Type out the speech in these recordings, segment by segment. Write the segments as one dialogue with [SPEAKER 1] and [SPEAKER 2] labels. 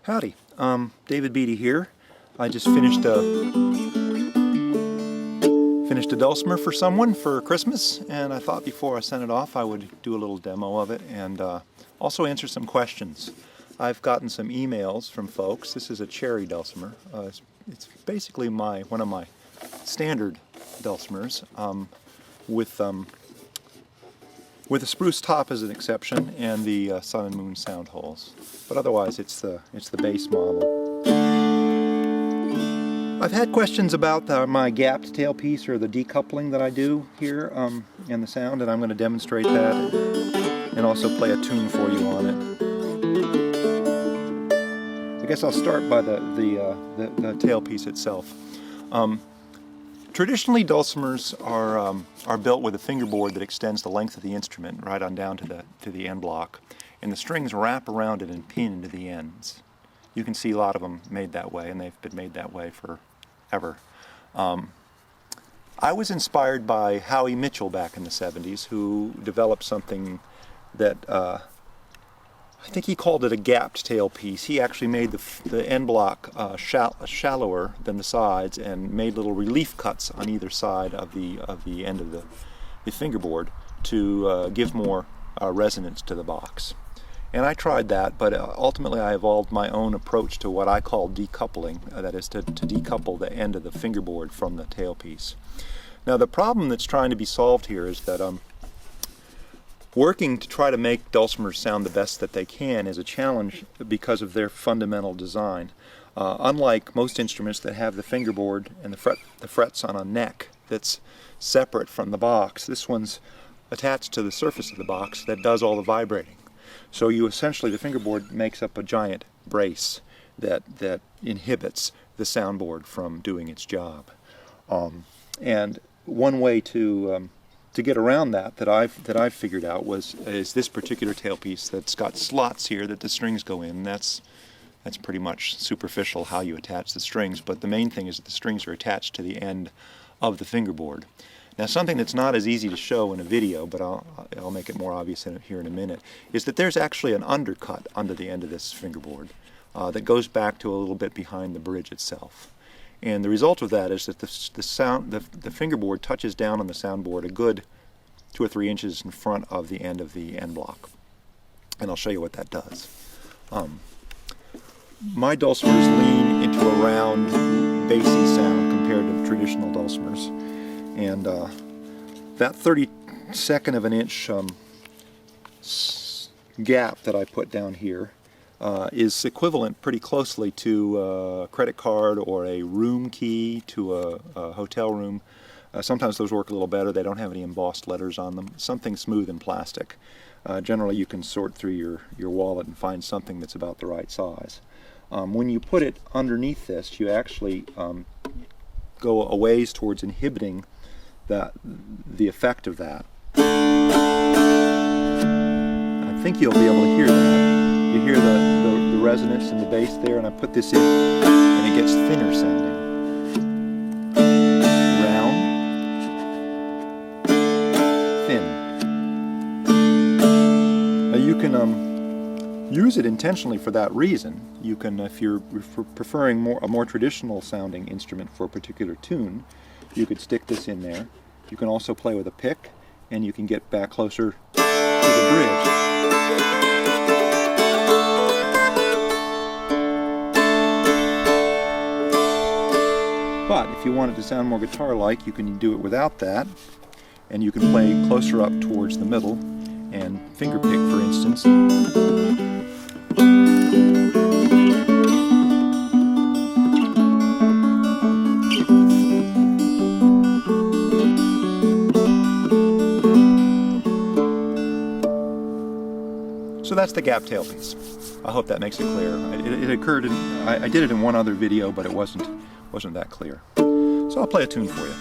[SPEAKER 1] Howdy, David Beede here. I just finished a Dulcimer for someone for Christmas, and I thought before I sent it off I would do a little demo of it and also answer some questions. I've gotten some emails from folks. This is a cherry Dulcimer. It's basically one of my standard Dulcimers with a spruce top as an exception and the sun and moon sound holes. But otherwise it's the base model. I've had questions about my gapped tailpiece or the decoupling that I do here in the sound, and I'm going to demonstrate that and also play a tune for you on it. I guess I'll start by the tailpiece itself. Traditionally, dulcimers are built with a fingerboard that extends the length of the instrument right on down to the end block, and the strings wrap around it and pin into the ends. You can see a lot of them made that way, and they've been made that way forever. I was inspired by Howie Mitchell back in the 70s, who developed something that I think he called it a gapped tailpiece. He actually made the end block shallower than the sides and made little relief cuts on either side of the end of the fingerboard to give more resonance to the box. And I tried that, but ultimately I evolved my own approach to what I call decoupling, that is to decouple the end of the fingerboard from the tailpiece. Now the problem that's trying to be solved here is that working to try to make dulcimers sound the best that they can is a challenge because of their fundamental design. Unlike most instruments that have the fingerboard and the frets on a neck that's separate from the box, this one's attached to the surface of the box that does all the vibrating. So the fingerboard makes up a giant brace that inhibits the soundboard from doing its job. And one way to get around that I've figured out is this particular tailpiece that's got slots here that the strings go in. That's pretty much superficial how you attach the strings, but the main thing is that the strings are attached to the end of the fingerboard. Now something that's not as easy to show in a video, but I'll make it more obvious here in a minute, is that there's actually an undercut under the end of this fingerboard that goes back to a little bit behind the bridge itself. And the result of that is that the fingerboard touches down on the soundboard a good 2 or 3 inches in front of the end block. And I'll show you what that does. My dulcimers lean into a round, bassy sound compared to traditional dulcimers. And that 32nd of an inch gap that I put down here is equivalent pretty closely to a credit card or a room key to a hotel room. Sometimes those work a little better. They don't have any embossed letters on them. Something smooth and plastic. Generally you can sort through your wallet and find something that's about the right size. When you put it underneath this, you actually go a ways towards inhibiting the effect of that. I think you'll be able to hear that. You hear the resonance in the bass there, and I put this in, and it gets thinner sounding. Round, thin. Now you can use it intentionally for that reason. You can, if you're preferring a more traditional sounding instrument for a particular tune, you could stick this in there. You can also play with a pick, and you can get back closer to the bridge. But if you want it to sound more guitar-like, you can do it without that, and you can play closer up towards the middle and fingerpick, for instance. So that's the gap tailpiece. I hope that makes it clear. It occurred I did it in one other video, but it wasn't that clear. So I'll play a tune for you.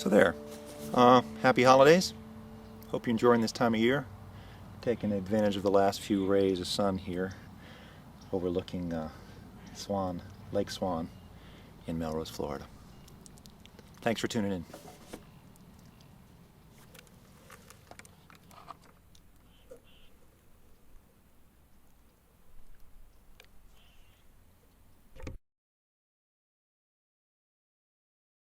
[SPEAKER 1] So there. Happy holidays. Hope you're enjoying this time of year. Taking advantage of the last few rays of sun here, overlooking Lake Swan in Melrose, Florida. Thanks for tuning in.